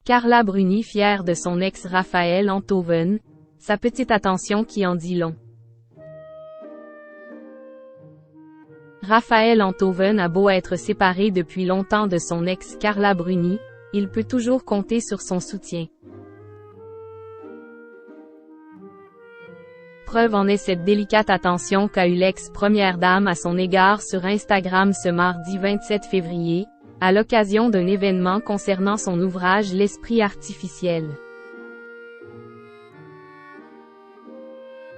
Carla Bruni fière de son ex Raphaël Enthoven, sa petite attention qui en dit long. Raphaël Enthoven a beau être séparé depuis longtemps de son ex Carla Bruni, il peut toujours compter sur son soutien. Preuve en est cette délicate attention qu'a eu l'ex-première dame à son égard sur Instagram ce mardi 27 février, à l'occasion d'un événement concernant son ouvrage L'Esprit artificiel.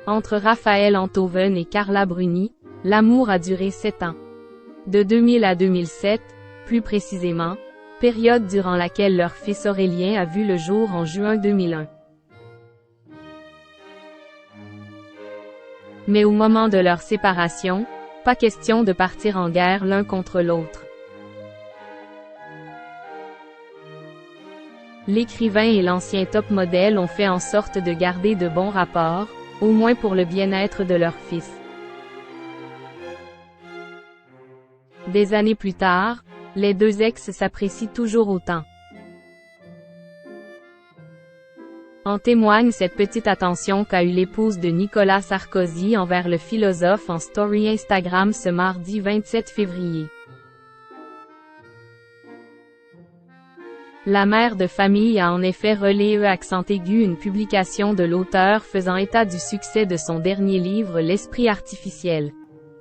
Entre Raphaël Enthoven et Carla Bruni, l'amour a duré 7 ans. De 2000 à 2007, plus précisément, période durant laquelle leur fils Aurélien a vu le jour en juin 2001. Mais au moment de leur séparation, pas question de partir en guerre l'un contre l'autre. L'écrivain et l'ancien top modèle ont fait en sorte de garder de bons rapports, au moins pour le bien-être de leur fils. Des années plus tard, les deux ex s'apprécient toujours autant. En témoigne cette petite attention qu'a eue l'épouse de Nicolas Sarkozy envers le philosophe en story Instagram ce mardi 27 février. La mère de famille a en effet relayé accent aigu une publication de l'auteur faisant état du succès de son dernier livre L'Esprit artificiel.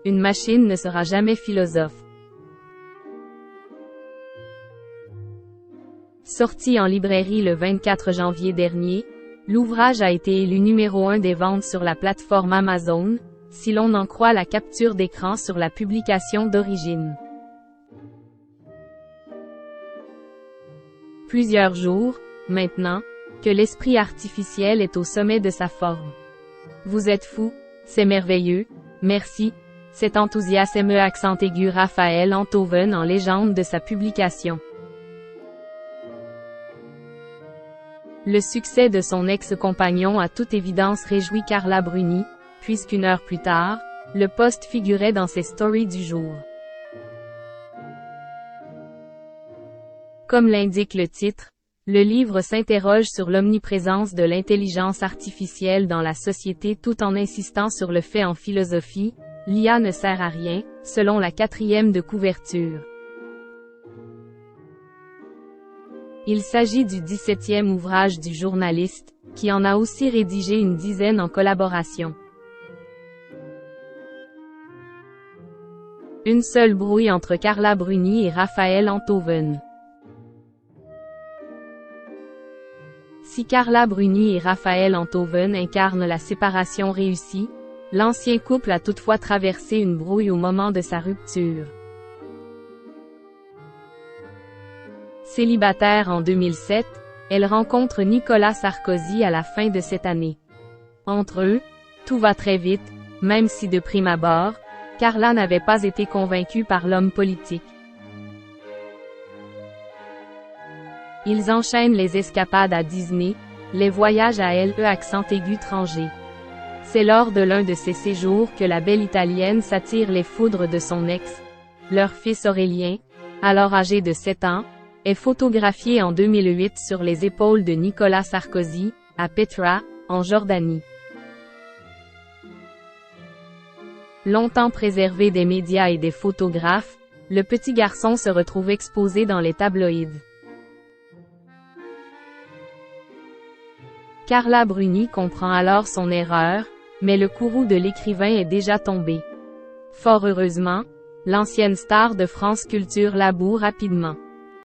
Une machine ne sera jamais philosophe. Sorti en librairie le 24 janvier dernier, l'ouvrage a été élu numéro 1 des ventes sur la plateforme Amazon, si l'on en croit la capture d'écran sur la publication d'origine. Plusieurs jours, maintenant, que l'esprit artificiel est au sommet de sa forme. Vous êtes fous, c'est merveilleux, merci, cet enthousiasme accent aigu Raphaël Enthoven en légende de sa publication. Le succès de son ex-compagnon a toute évidence réjoui Carla Bruni, puisqu'une heure plus tard, le post figurait dans ses stories du jour. Comme l'indique le titre, le livre s'interroge sur l'omniprésence de l'intelligence artificielle dans la société tout en insistant sur le fait en philosophie, l'IA ne sert à rien, selon la 4e de couverture. Il s'agit du 17e ouvrage du journaliste, qui en a aussi rédigé une dizaine en collaboration. Une seule brouille entre Carla Bruni et Raphaël Enthoven. Si Carla Bruni et Raphaël Enthoven incarnent la séparation réussie, l'ancien couple a toutefois traversé une brouille au moment de sa rupture. Célibataire en 2007, elle rencontre Nicolas Sarkozy à la fin de cette année. Entre eux, tout va très vite, même si de prime abord, Carla n'avait pas été convaincue par l'homme politique. Ils enchaînent les escapades à Disney, les voyages à LE accent aigu Tanger. C'est lors de l'un de ces séjours que la belle italienne s'attire les foudres de son ex. Leur fils Aurélien, alors âgé de 7 ans, est photographié en 2008 sur les épaules de Nicolas Sarkozy, à Petra, en Jordanie. Longtemps préservé des médias et des photographes, le petit garçon se retrouve exposé dans les tabloïds. Carla Bruni comprend alors son erreur, mais le courroux de l'écrivain est déjà tombé. Fort heureusement, l'ancienne star de France Culture l'avoue rapidement.